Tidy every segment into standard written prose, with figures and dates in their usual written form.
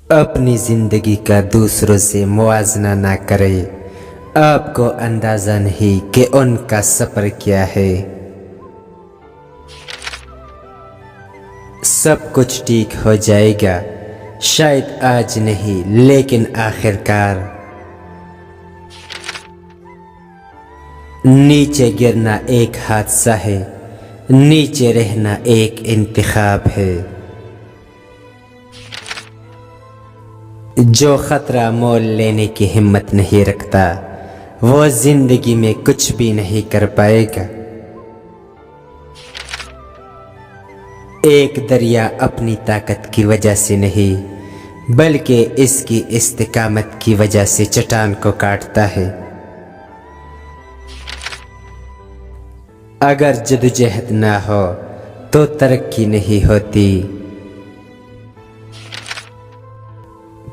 اپنی زندگی کا دوسروں سے موازنہ نہ کرے، آپ کو اندازہ نہیں کہ ان کا سفر کیا ہے۔ سب کچھ ٹھیک ہو جائے گا، شاید آج نہیں لیکن آخر کار۔ نیچے گرنا ایک حادثہ ہے، نیچے رہنا ایک انتخاب ہے۔ جو خطرہ مول لینے کی ہمت نہیں رکھتا وہ زندگی میں کچھ بھی نہیں کر پائے گا۔ ایک دریا اپنی طاقت کی وجہ سے نہیں بلکہ اس کی استقامت کی وجہ سے چٹان کو کاٹتا ہے۔ اگر جدوجہد نہ ہو تو ترقی نہیں ہوتی۔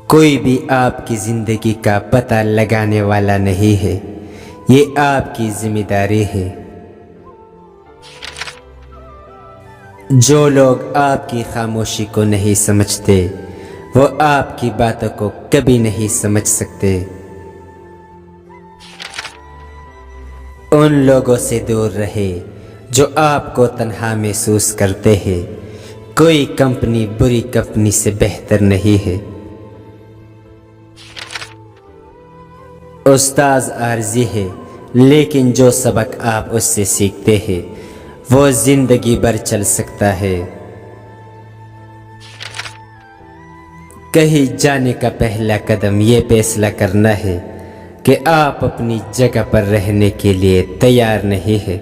کوئی بھی آپ کی زندگی کا پتہ لگانے والا نہیں ہے، یہ آپ کی ذمہ داری ہے۔ جو لوگ آپ کی خاموشی کو نہیں سمجھتے وہ آپ کی باتوں کو کبھی نہیں سمجھ سکتے۔ ان لوگوں سے دور رہے جو آپ کو تنہا محسوس کرتے ہیں۔ کوئی کمپنی بری کمپنی سے بہتر نہیں ہے۔ استاذ عارضی ہے لیکن جو سبق آپ اس سے سیکھتے ہیں وہ زندگی بھر چل سکتا ہے۔ کہیں جانے کا پہلا قدم یہ فیصلہ کرنا ہے کہ آپ اپنی جگہ پر رہنے کے لیے تیار نہیں ہیں۔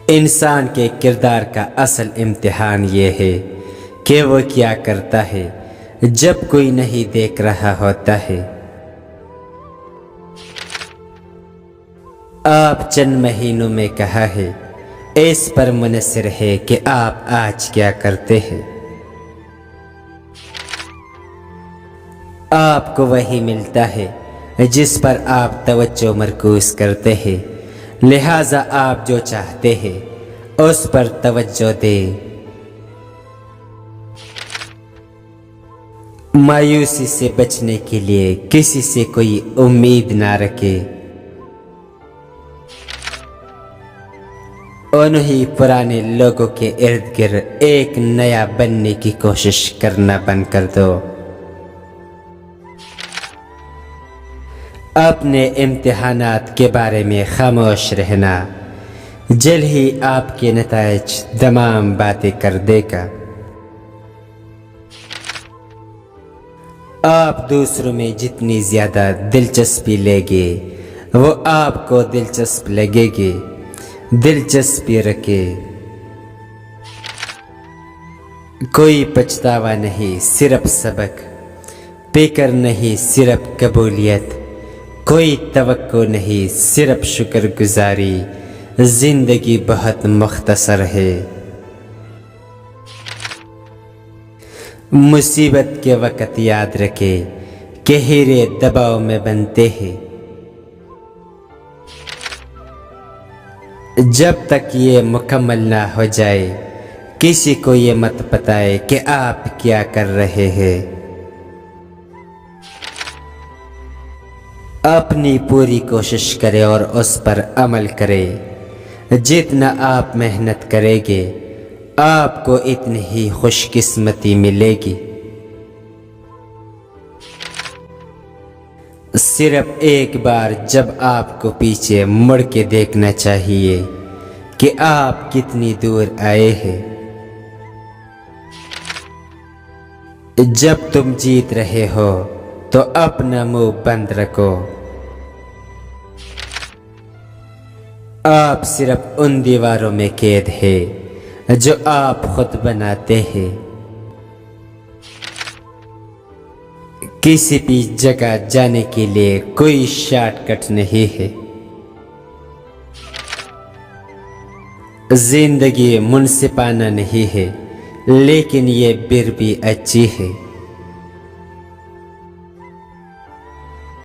انسان کے کردار کا اصل امتحان یہ ہے کہ وہ کیا کرتا ہے جب کوئی نہیں دیکھ رہا ہوتا ہے۔ آپ چند مہینوں میں کہا ہے، اس پر منحصر ہے کہ آپ آج کیا کرتے ہیں۔ آپ کو وہی ملتا ہے جس پر آپ توجہ مرکوز کرتے ہیں، لہٰذا آپ جو چاہتے ہیں اس پر توجہ دیں۔ مایوسی سے بچنے کے لیے کسی سے کوئی امید نہ رکھے۔ انہی پرانے لوگوں کے ارد گرد ایک نیا بننے کی کوشش کرنا بند کر دو۔ اپنے امتحانات کے بارے میں خاموش رہنا جلد ہی آپ کے نتائج تمام باتیں کر دے گا۔ آپ دوسروں میں جتنی زیادہ دلچسپی لیں گے وہ آپ کو دلچسپ لگے گی۔ دلچسپی رکھے، کوئی پچھتاوا نہیں صرف سبق، فکر نہیں صرف قبولیت، کوئی توقع نہیں صرف شکر گزاری۔ زندگی بہت مختصر ہے۔ مصیبت کے وقت یاد رکھے کہ ہیرے دباؤ میں بنتے ہیں۔ جب تک یہ مکمل نہ ہو جائے کسی کو یہ مت بتائے کہ آپ کیا کر رہے ہیں۔ اپنی پوری کوشش کرے اور اس پر عمل کرے۔ جتنا آپ محنت کریں گے آپ کو اتنی ہی خوش قسمتی ملے گی۔ صرف ایک بار جب آپ کو پیچھے مڑ کے دیکھنا چاہیے کہ آپ کتنی دور آئے ہیں۔ جب تم جیت رہے ہو تو اپنا منہ بند رکھو۔ آپ صرف ان دیواروں میں قید ہیں جو آپ خود بناتے ہیں۔ کسی بھی جگہ جانے کے لیے کوئی شارٹ کٹ نہیں ہے۔ زندگی منصفانہ نہیں ہے لیکن یہ پھر بھی اچھی ہے۔